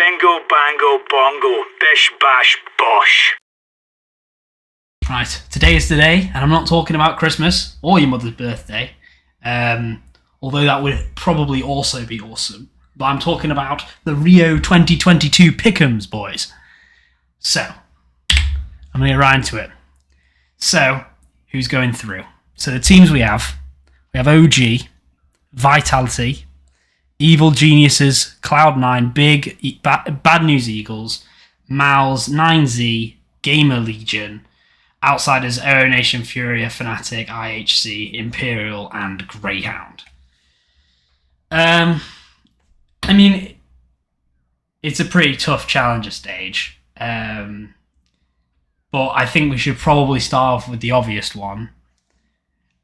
Bingo, bango, bongo, bish, bash, bosh. Right, today is the day, and I'm not talking about Christmas or your mother's birthday, although that would probably also be awesome. But I'm talking about the Rio 2022 Pick'ems, boys. So, I'm going to get right into it. So, who's going through? So the teams we have OG, Vitality, Evil Geniuses, Cloud9, Big, Bad News Eagles, MALS, HainZz, Gamer Legion, Outsiders, Aero Nation, Furia, Fnatic, IHC, Imperial, and Greyhound. I mean, it's a pretty tough challenger stage. But I think we should probably start off with the obvious one.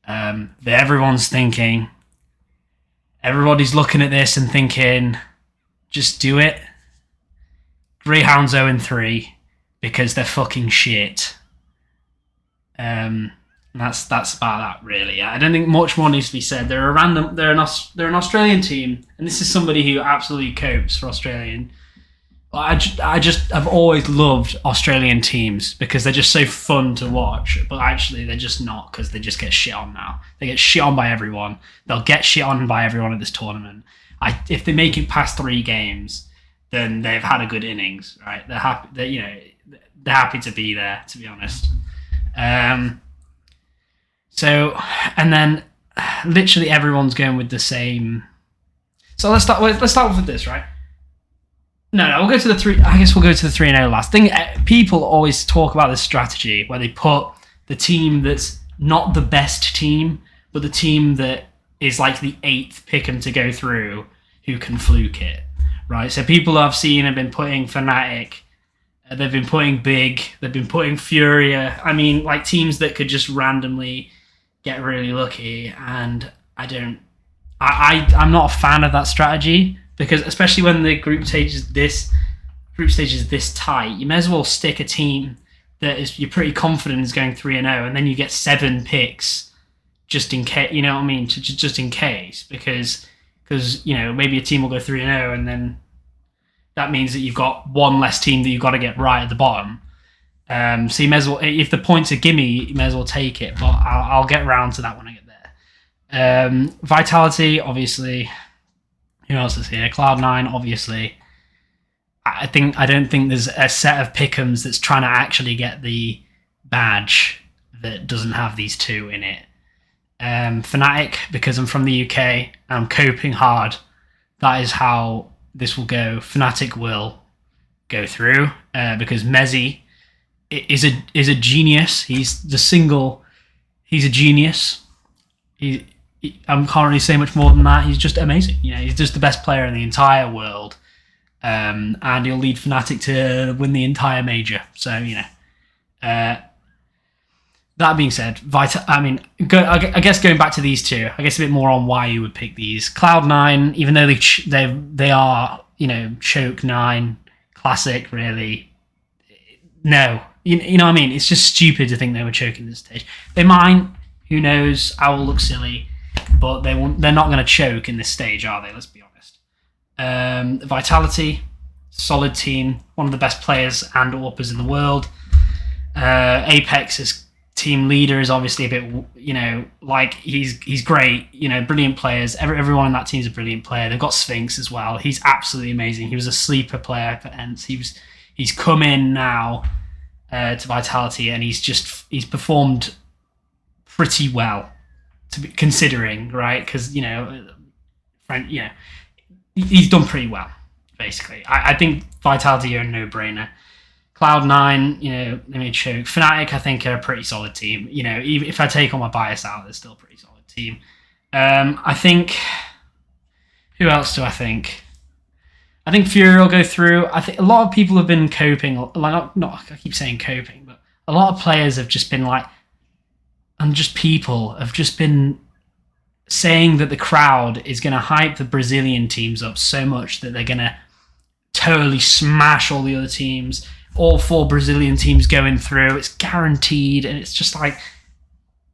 That everyone's thinking. Everybody's looking at this and thinking, just do it. Greyhound's 0-3 because they're fucking shit. That's about that, really. I don't think much more needs to be said. They're an Australian team, and this is somebody who absolutely copes for Australian. I've always loved Australian teams because they're just so fun to watch, but actually they're just not, because they just get shit on now. They get shit on by everyone. They'll get shit on by everyone at this tournament. If they make it past 3 games, then they've had a good innings, right? They're happy. They're happy to be there, to be honest. So, and then literally everyone's going with the same. So let's start with this, right? No, we'll go to the 3. I guess we'll go to the 3-0 last. People always talk about this strategy where they put the team that's not the best team, but the team that is like the 8th pick'em to go through who can fluke it, right? So people I've seen have been putting Fnatic, they've been putting Big, they've been putting Furia. I mean, like teams that could just randomly get really lucky, and I'm not a fan of that strategy. Because especially when the group stage is this tight, you may as well stick a team that you're pretty confident is going 3-0, and then you get 7 picks just in case. You know what I mean? Just in case, because maybe a team will go 3-0, and then that means that you've got one less team that you've got to get right at the bottom. So you may as well, if the points are gimme, you may as well take it. But I'll get round to that when I get there. Vitality, obviously. Who else is here? Cloud9, obviously. I don't think there's a set of pick'ems that's trying to actually get the badge that doesn't have these 2 in it. Fnatic, because I'm from the UK, I'm coping hard. That is how this will go. Fnatic will go through because HainZz is a genius. He's a genius. I can't really say much more than that. He's just amazing. He's just the best player in the entire world, and he'll lead Fnatic to win the entire major. So that being said, I guess going back to these 2, I guess a bit more on why you would pick these. Cloud9, even though they are choke 9 classic, really. No, you know what I mean. It's just stupid to think they were choking this stage. They might. Who knows? I will look silly. But they're not going to choke in this stage, are they? Let's be honest. Vitality, solid team, one of the best players and AWPers in the world. Apex's team leader is obviously a bit, like he's great. Brilliant players. Everyone in that team is a brilliant player. They've got Sphinx as well. He's absolutely amazing. He was a sleeper player for HainZz. He's come in now to Vitality, and he's performed pretty well. To be considering, right? Because he's done pretty well. Basically, I think Vitality are a no-brainer. Cloud9, they may choke. Fnatic, I think, are a pretty solid team. Even if I take all my bias out, they're still a pretty solid team. I think. Who else do I think? I think Fury will go through. I think a lot of people have been coping. Like not I keep saying coping, but a lot of players have just been like. And just people have just been saying that the crowd is going to hype the Brazilian teams up so much that they're going to totally smash all the other teams. All 4 Brazilian teams going through. It's guaranteed. And it's just like,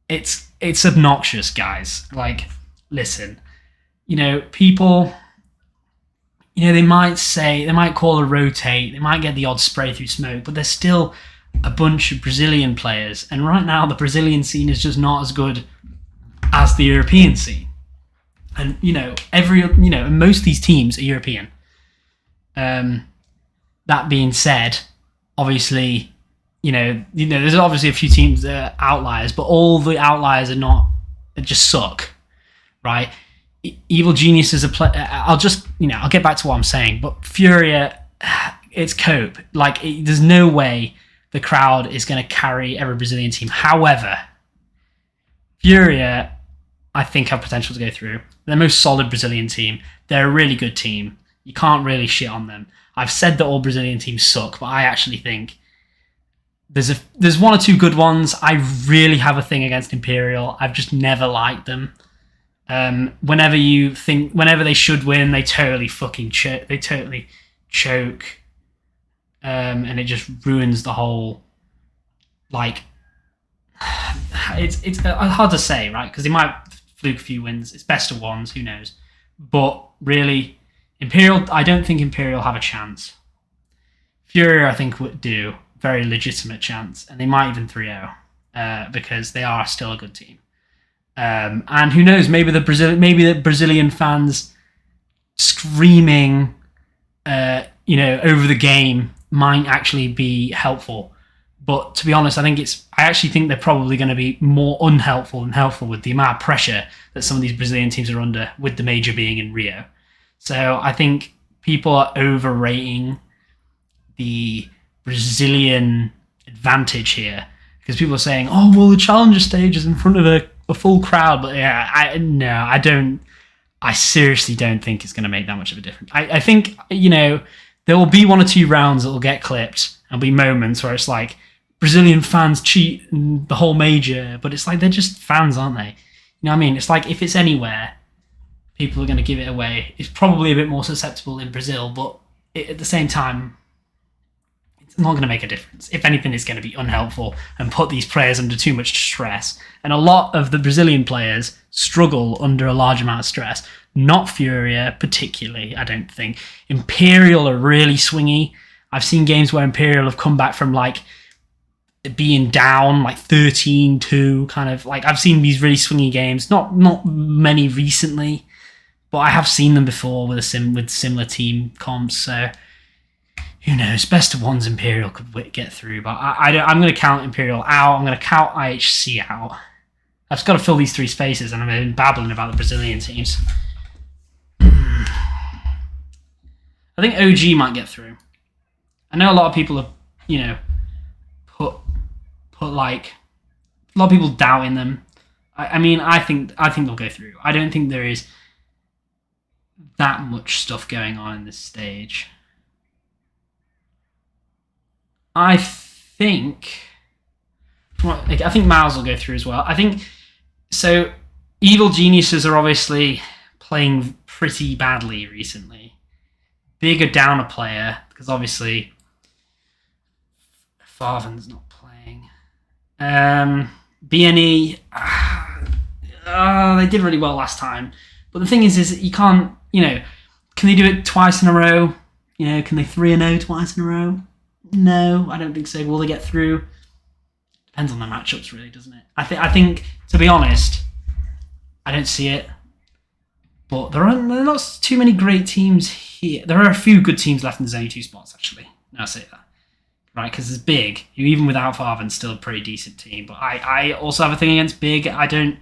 it's obnoxious, guys. Like, listen, people they might call a rotate, they might get the odd spray through smoke, but there's still a bunch of Brazilian players, and right now the Brazilian scene is just not as good as the European scene. And most of these teams are European. That being said, obviously, there's obviously a few teams that are outliers, but all the outliers just suck, right? Evil Genius is a play. I'll get back to what I'm saying, but Furia, it's cope. Like, there's no way the crowd is going to carry every Brazilian team. However, Furia, I think, have potential to go through. They're the most solid Brazilian team. They're a really good team. You can't really shit on them. I've said that all Brazilian teams suck, but I actually think there's one or two good ones. I really have a thing against Imperial. I've just never liked them. Whenever they should win, they totally fucking choke. They totally choke, and it just ruins the whole. Like, it's hard to say, right? Because they might fluke a few wins. It's best of ones. Who knows? But really, Imperial. I don't think Imperial have a chance. Furia, I think, would do. Very legitimate chance, and they might even 3-0 because they are still a good team. And who knows? Maybe the Brazilian fans screaming, over the game might actually be helpful. But to be honest, I actually think they're probably going to be more unhelpful than helpful with the amount of pressure that some of these Brazilian teams are under, with the major being in Rio. So I think people are overrating the Brazilian advantage here, because people are saying, "Oh, well, the challenger stage is in front of a full crowd." But yeah, I don't. I seriously don't think it's going to make that much of a difference. I think there will be one or two rounds that will get clipped. There'll be moments where it's like Brazilian fans cheat and the whole major, but it's like they're just fans, aren't they? You know what I mean? It's like if it's anywhere, people are going to give it away. It's probably a bit more susceptible in Brazil, but at the same time, it's not going to make a difference. If anything, it's going to be unhelpful and put these players under too much stress. And a lot of the Brazilian players struggle under a large amount of stress. Not Furia particularly, I don't think. Imperial are really swingy. I've seen games where Imperial have come back from like being down like 13-2, kind of like I've seen these really swingy games. Not many recently, but I have seen them before with similar team comps. So who knows? Best of ones, Imperial could get through, but I'm going to count Imperial out. I'm going to count IHC out. I've just got to fill these three spaces, and I've been babbling about the Brazilian teams. I think OG might get through. I know a lot of people have, put like a lot of people doubting them. I think they'll go through. I don't think there is that much stuff going on in this stage. I think Miles will go through as well. I think so. Evil Geniuses are obviously playing pretty badly recently. Big are down a player because obviously Farven's not playing. BNE, they did really well last time, but the thing is you can't. Can they do it twice in a row? Can they 3-0 twice in a row? No, I don't think so. Will they get through? Depends on the matchups, really, doesn't it? I think, to be honest, I don't see it. But there are not too many great teams here. There are a few good teams left, and there's only 2 spots, actually. Now I say that. Right, because there's Big, who even without Farven, still a pretty decent team. But I also have a thing against Big. I don't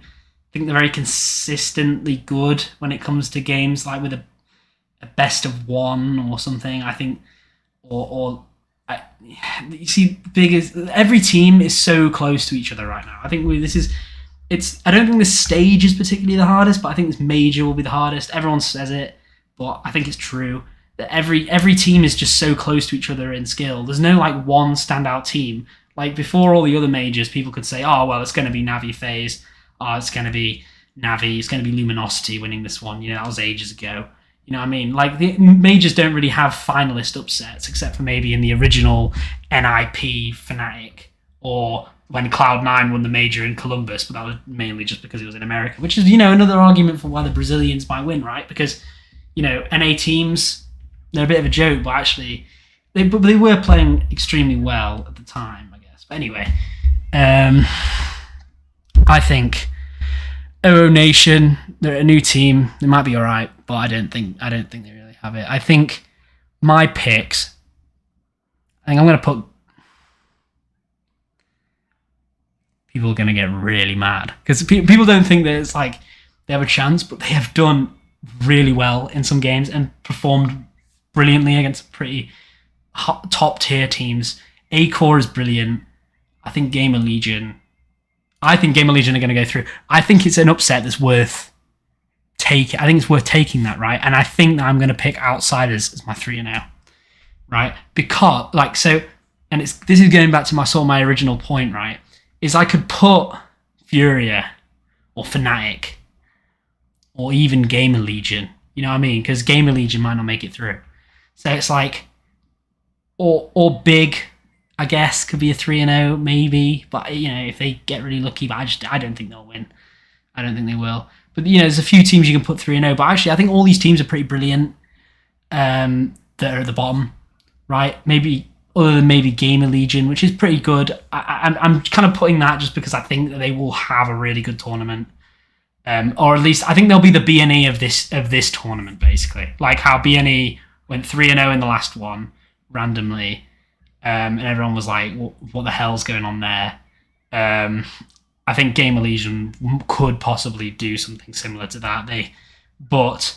think they're very consistently good when it comes to games, like with a best of one or something. I think, you see, Big is, every team is so close to each other right now. I think I don't think the stage is particularly the hardest, but I think this major will be the hardest. Everyone says it, but I think it's true that every team is just so close to each other in skill. There's no like one standout team. Like before all the other majors, people could say, "Oh well, it's going to be Navi FaZe. Oh, it's going to be Navi. It's going to be Luminosity winning this one." That was ages ago. You know what I mean? Like the majors don't really have finalist upsets, except for maybe in the original NIP Fnatic, or when Cloud9 won the major in Columbus, but that was mainly just because it was in America, which is, another argument for why the Brazilians might win, right? Because, NA teams they're a bit of a joke, but actually they were playing extremely well at the time, I guess. But anyway, I think OO Nation, they're a new team. They might be all right, but I don't think they really have it. I think my picks. I think I'm going to put. People are going to get really mad because people don't think that it's like they have a chance, but they have done really well in some games and performed brilliantly against pretty top tier teams. A-Core is brilliant. I think Gamer Legion are going to go through. I think it's an upset that's worth taking. I think it's worth taking that, right? And I think that I'm going to pick Outsiders as my 3-0, right? Because this is going back to my original point, right? Is I could put Furia or Fnatic or even Gamer Legion, you know what I mean? Because Gamer Legion might not make it through. So it's like, or Big, I guess, could be a 3-0 maybe. But, you know, if they get really lucky, but I don't think they'll win. I don't think they will. But, you know, there's a few teams you can put 3-0. But actually, I think all these teams are pretty brilliant that are at the bottom, right? Maybe other than maybe Gamer Legion, which is pretty good. I'm kind of putting that just because I think that they will have a really good tournament. Or at least I think they'll be the BNE of this tournament, basically. Like how BNE went 3-0 in the last one, randomly. And everyone was like, what the hell's going on there? I think Gamer Legion could possibly do something similar to that. But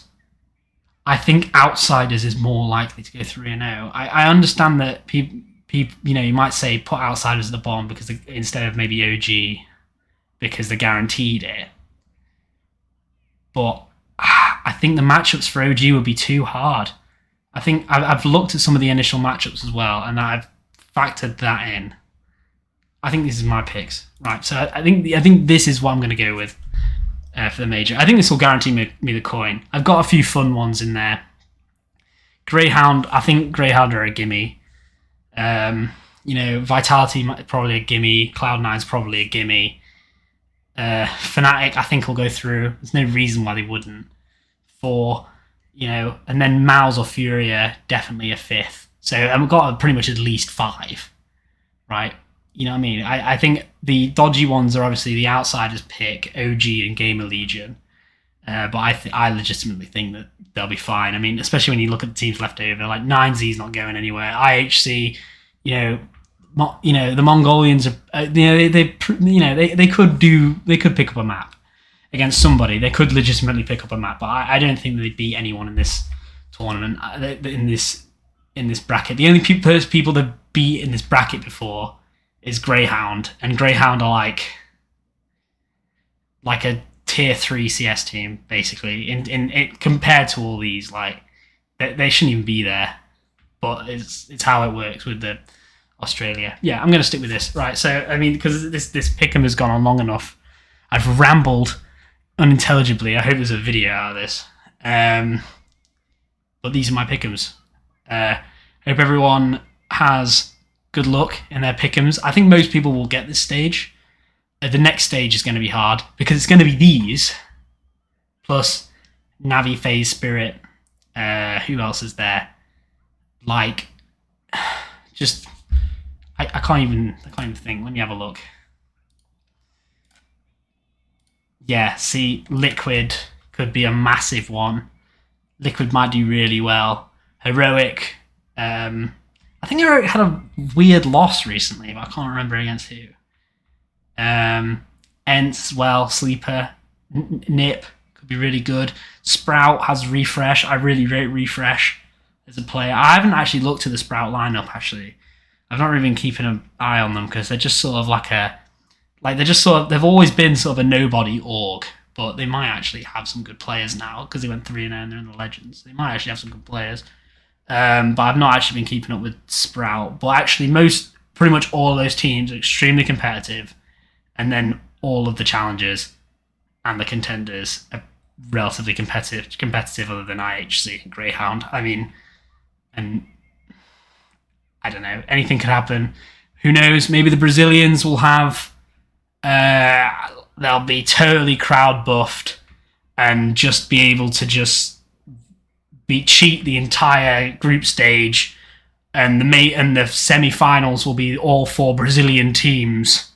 I think Outsiders is more likely to go 3-0. I understand that people, you know, you might say put Outsiders at the bottom because instead of maybe OG because they're guaranteed it. But I think the matchups for OG would be too hard. I think I've looked at some of the initial matchups as well, and I've factored that in. I think this is my picks, right? So I think this is what I'm going to go with. For the major. I think this will guarantee me the coin. I've got a few fun ones in there. Greyhound, I think Greyhound are a gimme. You know, Vitality probably a gimme. Cloud9's probably a gimme. Fnatic, I think will go through. There's no reason why they wouldn't. You know, and then Mouse or Furia, definitely a 5th. So I've got pretty much at least 5, right? You know what I mean? I think the dodgy ones are obviously the Outsiders pick, OG and Gamer Legion. But I legitimately think that they'll be fine. I mean, especially when you look at the teams left over, like HainZz not going anywhere. IHC, the Mongolians are, they could pick up a map against somebody. They could legitimately pick up a map, but I don't think they beat anyone in this tournament in this bracket. The only people that beat in this bracket before is Greyhound, and Greyhound are like a tier 3 CS team, basically. In compared to all these, like they shouldn't even be there. But it's how it works with the Australia. Yeah, I'm gonna stick with this. Right, so I mean, because this pick'em has gone on long enough, I've rambled unintelligibly. I hope there's a video out of this. But these are my pick'ems. Hope everyone has good luck in their pick'ems. I think most people will get this stage. The next stage is going to be hard because it's going to be these plus Navi, FaZe, Spirit. Who else is there? Like, just I can't even think. Let me have a look. Yeah, see, Liquid could be a massive one. Liquid might do really well. Heroic. I think Heroic had a weird loss recently, but I can't remember against who. Ents, well, Sleeper, Nip could be really good. Sprout has Refresh. I really rate Refresh as a player. I haven't actually looked at the Sprout lineup, actually. I've not really been keeping an eye on them because they're just sort of they've always been sort of a nobody org, but they might actually have some good players now because they went 3-0 and they're in the Legends. They might actually have some good players. But I've not actually been keeping up with Sprout. But actually, pretty much all of those teams are extremely competitive, and then all of the challengers and the contenders are relatively competitive other than IHC and Greyhound. I mean, and I don't know, anything could happen. Who knows? Maybe the Brazilians will have, they'll be totally crowd buffed and just be able to just cheat the entire group stage, and the semi-finals will be all 4 Brazilian teams,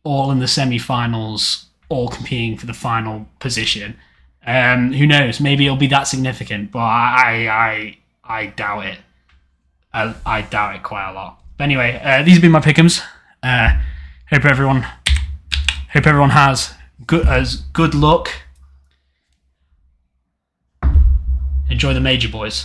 all in the semi-finals, all competing for the final position. Who knows? Maybe it'll be that significant, but I doubt it. I doubt it quite a lot. But anyway, these have been my pick'ems. Hope everyone has good luck. Enjoy the major, boys.